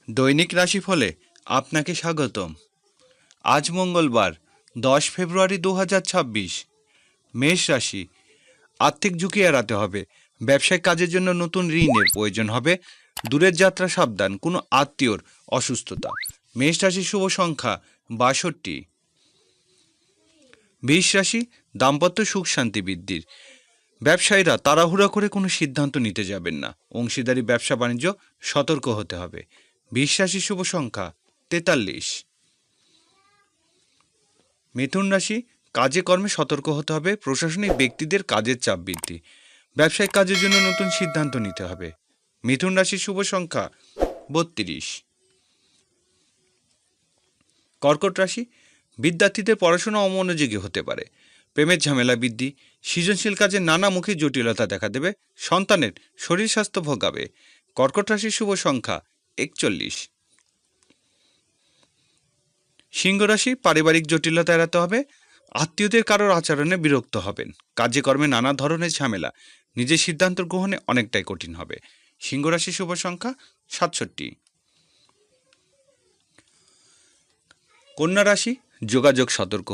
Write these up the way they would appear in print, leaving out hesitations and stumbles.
দৈনিক রাশিফলে আপনাকে স্বাগতম। আজ মঙ্গলবার 10 ফেব্রুয়ারি 2026। মেষ রাশি, আর্থিক ঝুঁকি এড়াতে হবে। ব্যবসায়িক কাজের জন্য নতুন ঋণের প্রয়োজন হবে। দূরের যাত্রা সাবধান, কোনো আত্মীয়র অসুস্থতা। মেষ রাশির শুভ সংখ্যা 62। বৃষ রাশি, দাম্পত্য সুখ শান্তি বৃদ্ধির। ব্যবসায়ীরা তাড়াহুড়া করে কোনো সিদ্ধান্ত নিতে যাবেন না। অংশীদারি ব্যবসা বাণিজ্য সতর্ক হতে হবে। বৃষ রাশির শুভ সংখ্যা 43। মিথুন রাশি, কাজে কর্মে সতর্ক হতে হবে। প্রশাসনিক ব্যক্তিদের কাজের চাপ বৃদ্ধি। ব্যবসায়িক কাজের জন্য নতুন সিদ্ধান্ত নিতে হবে। মিথুন রাশির শুভ সংখ্যা 32। কর্কট রাশি, বিদ্যার্থীদের পড়াশোনা অমনোযোগী হতে পারে। প্রেমের ঝামেলা বৃদ্ধি। সৃজনশীল কাজে নানামুখী জটিলতা দেখা দেবে। সন্তানের শরীর স্বাস্থ্য ভোগাবে। কর্কট রাশির শুভ সংখ্যা 41। সিংহ রাশি, পারিবারিক জটিলতা এড়াতে হবে। আত্মীয়দের কারোর আচরণে বিরক্ত হবেন। কাজে কর্মে নানা ধরনের ঝামেলা। নিজের সিদ্ধান্ত গ্রহণে অনেকটাই কঠিন হবে। সিংহ রাশির শুভ সংখ্যা 67। কন্যা রাশি, যোগাযোগ সতর্ক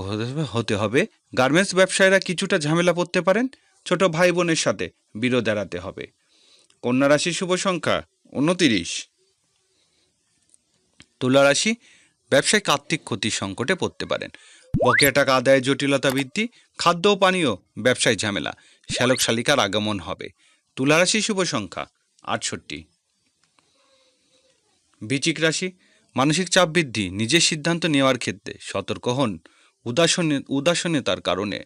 হতে হবে। গার্মেন্টস ব্যবসায়ীরা কিছুটা ঝামেলা পড়তে পারেন। ছোট ভাই বোনের সাথে বিরোধ এড়াতে হবে। কন্যা রাশির শুভ সংখ্যা 29। তুলা রাশি, ব্যবসায়িক আর্থিক ক্ষতির সংকটে পড়তে পারেন। বকেয়া টাকা আদায়ের জটিলতা বৃদ্ধি। খাদ্য ও পানীয় ব্যবসায় ঝামেলা। শ্যালক শালিকার আগমন হবে। তুলা রাশির শুভ সংখ্যা 68। বৃশ্চিক রাশি, মানসিক চাপ বৃদ্ধি। নিজের সিদ্ধান্ত নেওয়ার ক্ষেত্রে সতর্ক হন। উদাসীনতার কারণে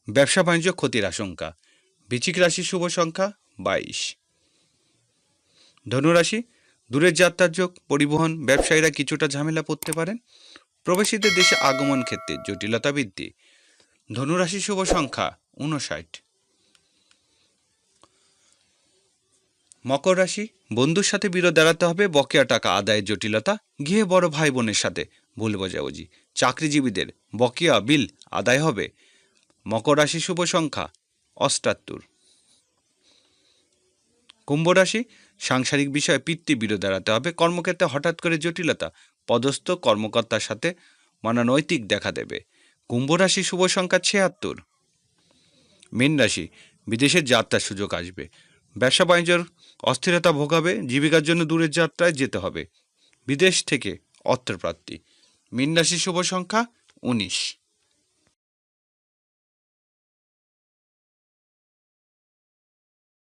ব্যবসা বাণিজ্য ক্ষতির আশঙ্কা। বৃশ্চিক রাশির শুভ সংখ্যা 22। ধনুরাশি, দূরের যাত্রার যোগ। পরিবহন ব্যবসায়ীরা কিছুটা ঝামেলা পড়তে পারেন। প্রবাসীদের দেশে আগমন ক্ষেত্রে জটিলতা বৃদ্ধি। ধনুরাশির শুভ সংখ্যা 59। মকর রাশি, বন্ধুর সাথে বিরোধ এড়াতে হবে। বকেয়া টাকা আদায়ের জটিলতা। গৃহে বড় ভাই বোনের সাথে ভুল বোঝাবুঝি। চাকরিজীবীদের বকেয়া বিল আদায় হবে। মকর রাশির শুভ সংখ্যা 78। কুম্ভ রাশি, সাংসারিক বিষয়ে পিতৃবিরোধ এড়াতে হবে। কর্মক্ষেত্রে হঠাৎ করে জটিলতা। পদস্থ কর্মকর্তার সাথে মনোনৈতিক দেখা দেবে। কুম্ভ রাশির শুভ সংখ্যা 76। মীন রাশি, বিদেশের যাত্রার সুযোগ আসবে। ব্যবসা বাণিজ্যের অস্থিরতা ভোগাবে। জীবিকার জন্য দূরের যাত্রায় যেতে হবে। বিদেশ থেকে অর্থপ্রাপ্তি। মীন রাশির শুভ সংখ্যা 19।